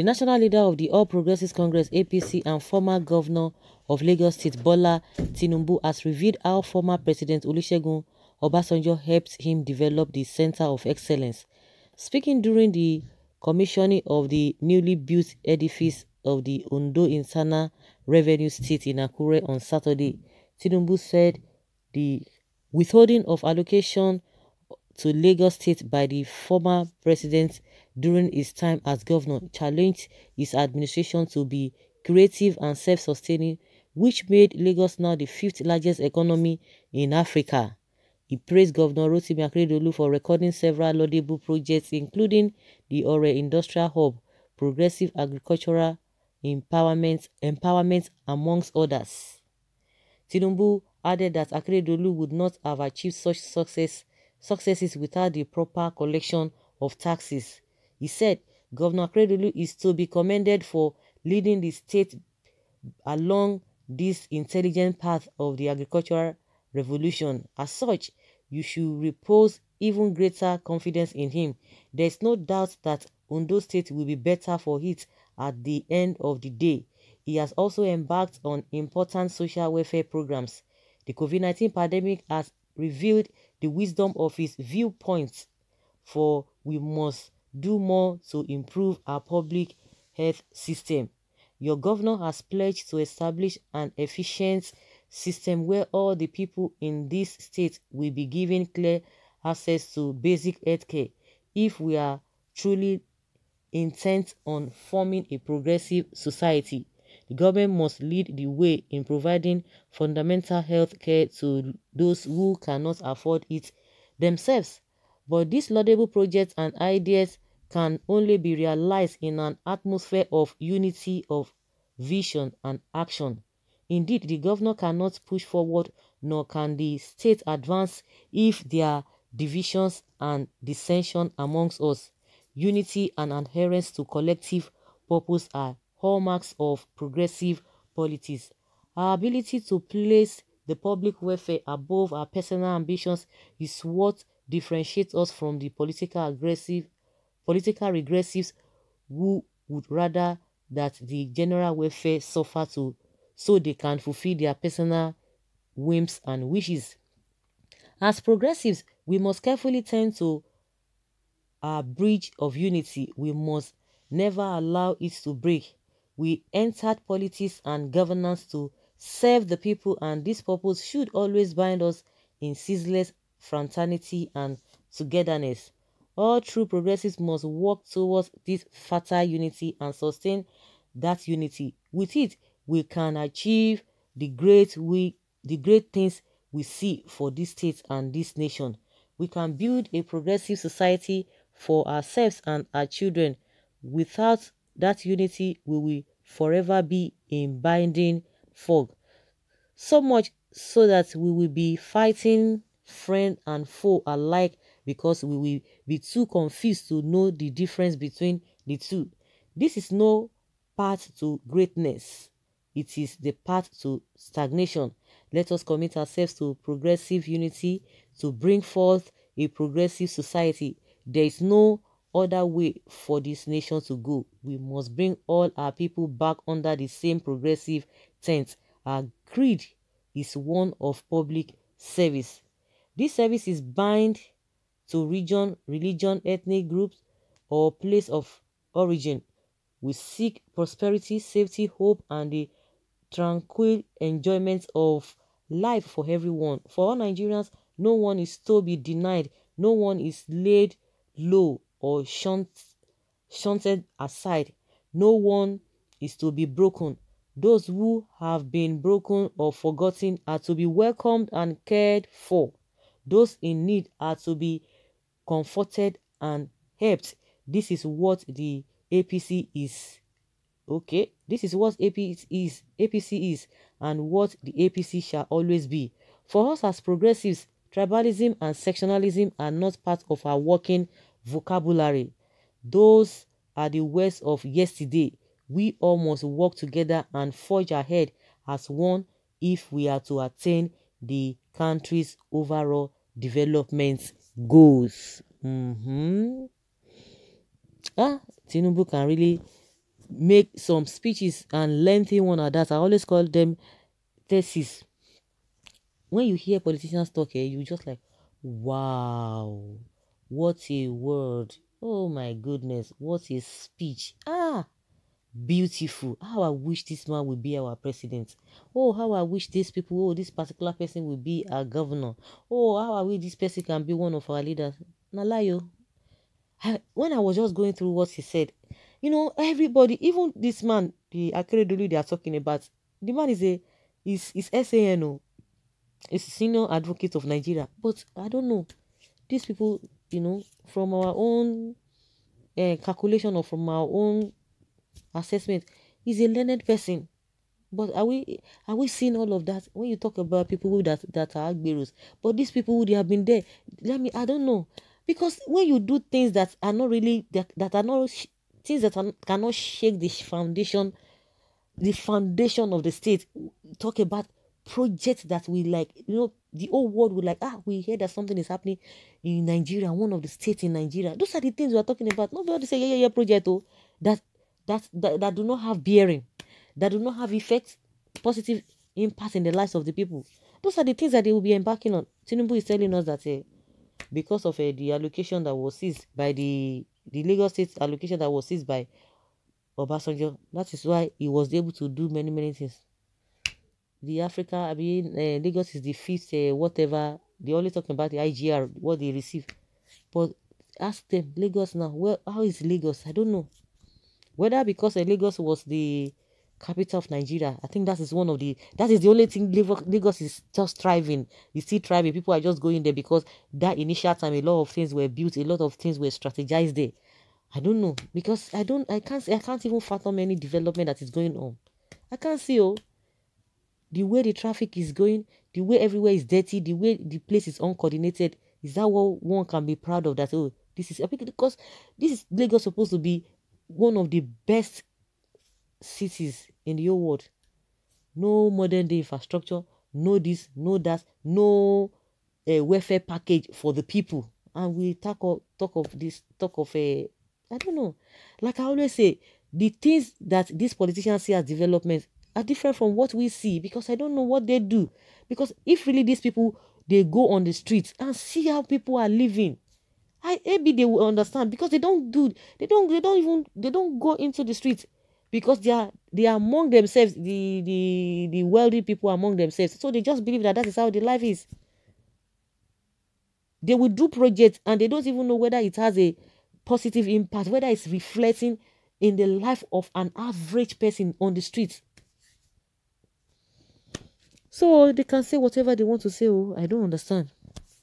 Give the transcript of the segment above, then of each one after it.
The national leader of the All Progressives Congress (APC) and former governor of Lagos State Bola Tinubu has revealed how former President Olusegun Obasanjo helped him develop the Center of Excellence. Speaking during the commissioning of the newly built edifice of the Ondo Internal Revenue State in Akure on Saturday, Tinubu said the withholding of allocation to Lagos State by the former president during his time as governor challenged his administration to be creative and self-sustaining, which made Lagos now the fifth largest economy in Africa. He praised Governor Rotimi Akeredolu for recording several laudable projects, including the Ore Industrial Hub, progressive agricultural empowerment amongst others. Tinubu added that Akeredolu would not have achieved such successes without the proper collection of taxes. He said Governor Akeredolu is to be commended for leading the state along this intelligent path of the agricultural revolution. As such, you should repose even greater confidence in him. There is no doubt that Ondo State will be better for it at the end of the day. He has also embarked on important social welfare programs. The COVID-19 pandemic has revealed the wisdom of his viewpoints, for we must do more to improve our public health system. Your governor has pledged to establish an efficient system where all the people in this state will be given clear access to basic health care. If we are truly intent on forming a progressive society, the government must lead the way in providing fundamental health care to those who cannot afford it themselves. But these laudable projects and ideas can only be realized in an atmosphere of unity of vision and action. Indeed, the governor cannot push forward, nor can the state advance if there are divisions and dissension amongst us. Unity and adherence to collective purpose are hallmarks of progressive politics. Our ability to place the public welfare above our personal ambitions is what differentiates us from the political regressives who would rather that the general welfare suffer so they can fulfill their personal whims and wishes. As progressives, we must carefully tend to our bridge of unity. We must never allow it to break. We entered politics and governance to serve the people, and this purpose should always bind us in ceaseless fraternity and togetherness. All true progressives must work towards this fertile unity and sustain that unity. With it, we can achieve the great things we see for this state and this nation. We can build a progressive society for ourselves and our children. Without that unity, we will forever be in binding fog. So much so that we will be fighting friend and foe alike because we will be too confused to know the difference between the two. This is no path to greatness. It is the path to stagnation. Let us commit ourselves to progressive unity to bring forth a progressive society. There is no other way for this nation to go. We must bring all our people back under the same progressive tent. Our creed is one of public service. This service is bind to region, religion, ethnic groups, or place of origin. We seek prosperity, safety, hope, and the tranquil enjoyment of life for everyone. For all Nigerians, no one is to be denied, no one is laid low or shunted aside, no one is to be broken. Those who have been broken or forgotten are to be welcomed and cared for. Those in need are to be comforted and helped. This is what the APC is. Okay, this is what APC is, and what the APC shall always be. For us as progressives, tribalism and sectionalism are not part of our working vocabulary. Those are the words of yesterday. We all must work together and forge ahead as one if we are to attain the country's overall development goals. Tinubu can really make some speeches and lengthy one at that. I always call them thesis. When you hear politicians talk, you just like, wow, what a word. Oh my goodness, what a speech. Beautiful. How I wish this man would be our president. Oh, how I wish these people, this particular person will be our governor. Oh, how I wish this person can be one of our leaders. Nalayo. When I was just going through what he said, everybody, even this man, the Akeredolu they are talking about, the man is SANO, is Senior Advocate of Nigeria. But I don't know. These people, from our own calculation or from our own assessment, he's a learned person. But are we seeing all of that when you talk about people that are agberos? But these people who they have been there, I don't know, because when you do things that are not really that are not things that cannot shake the foundation of the state, talk about projects that we like, the whole world will like, we hear that something is happening in Nigeria, one of the states in Nigeria. Those are the things we are talking about. Nobody say yeah project that do not have bearing, that do not have effect, positive impact in the lives of the people. Those are the things that they will be embarking on. Tinubu is telling us that because of the allocation that was seized by the Lagos State allocation that was seized by Obasanjo, that is why he was able to do many things. The Africa, Lagos is the fifth, whatever. They only talking about the IGR, what they receive. But ask them, Lagos now, how is Lagos? I don't know. Whether because Lagos was the capital of Nigeria, I think that is the only thing Lagos is just thriving. You see thriving. People are just going there because that initial time a lot of things were built, a lot of things were strategized there. I don't know, because I can't even fathom any development that is going on. I can't see the way the traffic is going, the way everywhere is dirty, the way the place is uncoordinated. Is that what one can be proud of? That this is because this is Lagos supposed to be one of the best cities in the whole world. No modern day infrastructure, no this, no that, no welfare package for the people. And we talk of I don't know. Like I always say, the things that these politicians see as development are different from what we see, because I don't know what they do. Because if really these people, they go on the streets and see how people are living, maybe they will understand, because they don't go into the streets, because they are among themselves, the wealthy people among themselves, so they just believe that is how the life is. They will do projects and they don't even know whether it has a positive impact, whether it's reflecting in the life of an average person on the streets. So they can say whatever they want to say. I don't understand.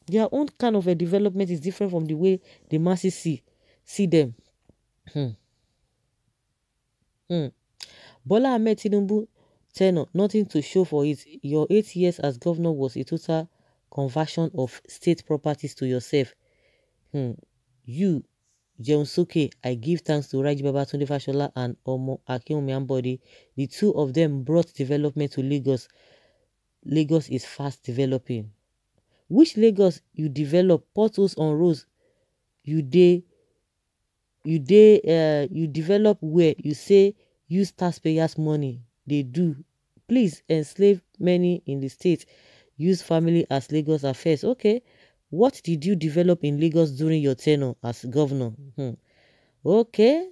Their own kind of a development is different from the way the masses see them. Bola Ahmed Tinubu tenure, nothing to show for it. Your 8 years as governor was a total conversion of state properties to yourself. You, Jeunsuke, I give thanks to Raji Babatunde Fashola and Omo Akinwumi Ambode. The two of them brought development to Lagos. Lagos is fast developing. Which Lagos you develop potholes on roads? You develop where you say use taxpayers' money. They do. Please enslave many in the state. Use family as Lagos affairs. Okay. What did you develop in Lagos during your tenure as governor? Okay.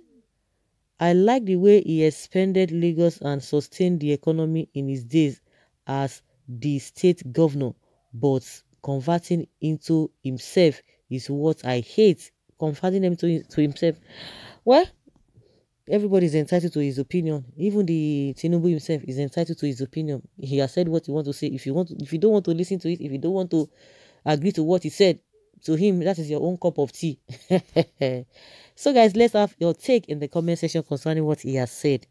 I like the way he expanded Lagos and sustained the economy in his days as the state governor, but converting into himself is what I hate. Converting them to himself. Well, everybody is entitled to his opinion. Even the Tinubu himself is entitled to his opinion. He has said what he wants to say. If you don't want to listen to it, if you don't want to agree to what he said, to him, that is your own cup of tea. So guys, let's have your take in the comment section concerning what he has said.